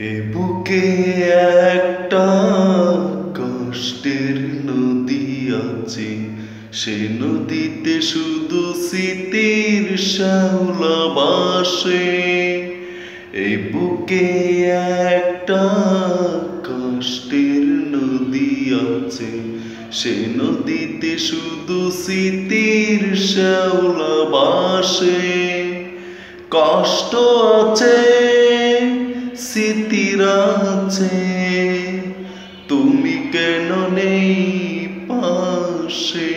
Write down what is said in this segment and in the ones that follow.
এ বুকে একটা কষ্টের নদী আছে, সে নদীতে শুধু স্মৃতির শ্যাওলা ভাসে। এই বুকে একটা কষ্টের নদী আছে, সে নদীতে শুধু স্মৃতির শ্যাওলা ভাসে। কষ্ট আছে, স্মৃতির আছে, তুমি কেন নেই পাশে?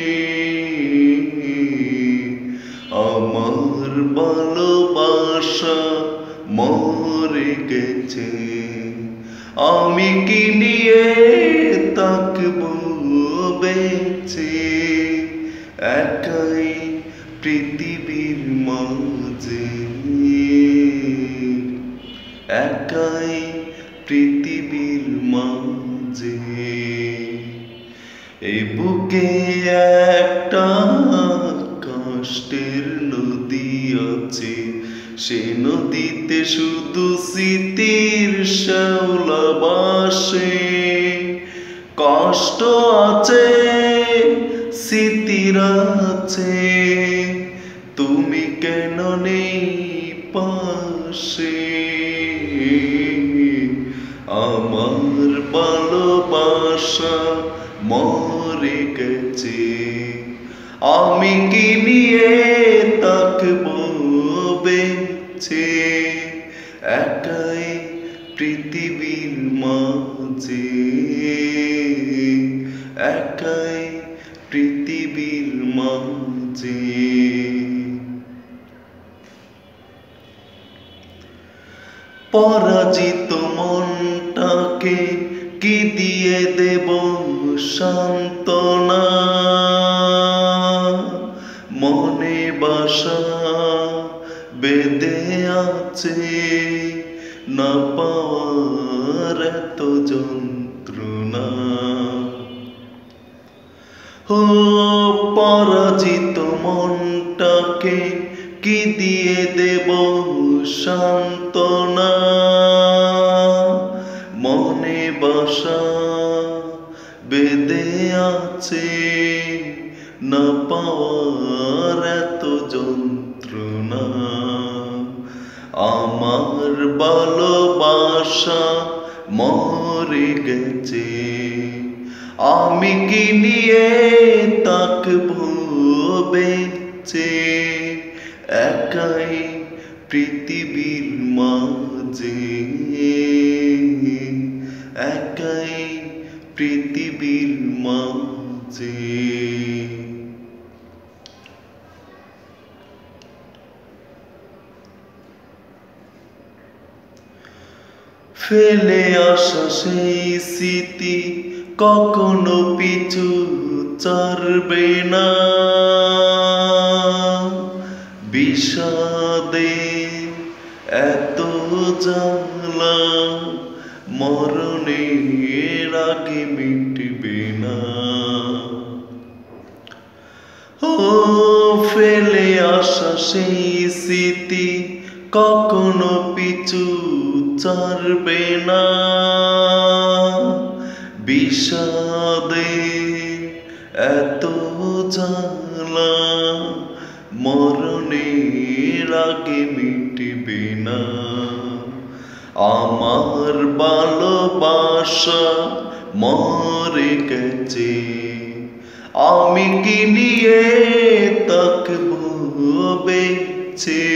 আমার ভালোবাসা মরে গেছে, আমি কি নিয়ে থাকবো বেঁচে? একাই পৃথিবীর মাঝে, একাই পৃথিবীর মাঝে। এই বুকে একটা কষ্টের নদী আছে, সে নদীতে শুধু স্মৃতির শ্যাওলা ভাসে। কষ্ট আছে, স্মৃতির আছে, তুমি কেন নেই পাশে? আমার ভালোবাসা মরে গেছে, আমি কি নিয়ে থাকবো বেঁচে? একাই পৃথিবীর মাঝে, একাই পৃথিবীর মাঝে। পরাজিত মনটাকে কি দিয়ে দেব সান্ত্বনা? মনে বাসা বেঁধে আছে, না পাওয়ার এত যন্ত্রণা। ও পরাজিত মনটাকে কি দিয়ে দেব সান্ত্বনা? মনে বাসা বেঁধে আছে, না পাওয়ার এত যন্ত্রণা। আমার ভালোবাসা মরে গেছে, আমি কি নিয়ে থাকবো বেঁচে? একাই পৃথিবীর মাঝে, একাই পৃথিবীর মাঝে। ফেলে আসা সেই স্মৃতি কখনো পিছু ছাড়বে না। বিষাদে এত জ্বালা মরণের আগে মিটবে না। ও ফেলে আসা সেই স্মৃতি কখনো পিছু ছাড়বে না। বিষাদে এত জ্বালা মরণের আগে মিটবে না। আমার ভালোবাসা মরে গেছে, আমি কি নিয়ে থাকবো বেঁচে?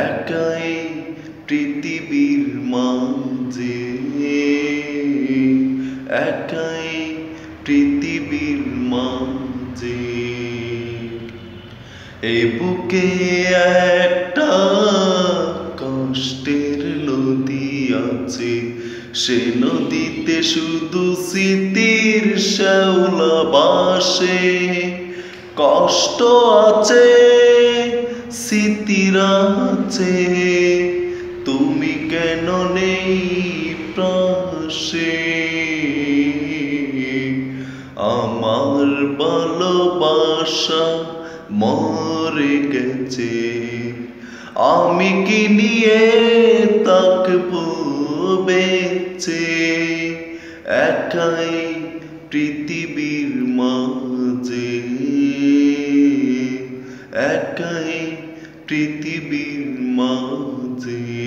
একাই পৃথিবীর মাঝে, একাই পৃথিবীর মাঝে। এই বুকে একটা কষ্টের নদী আছে, সে নদীতে শুধু স্মৃতির শ্যাওলা ভাসে। কষ্ট আছে, স্মৃতির আছে, তুমি কেন নেই পাশে? আমার ভালোবাসা মরে গেছে, আমি কি নিয়ে থাকবো একাই পৃথিবীর মাঝে, একাই পৃথিবীর মাঝে।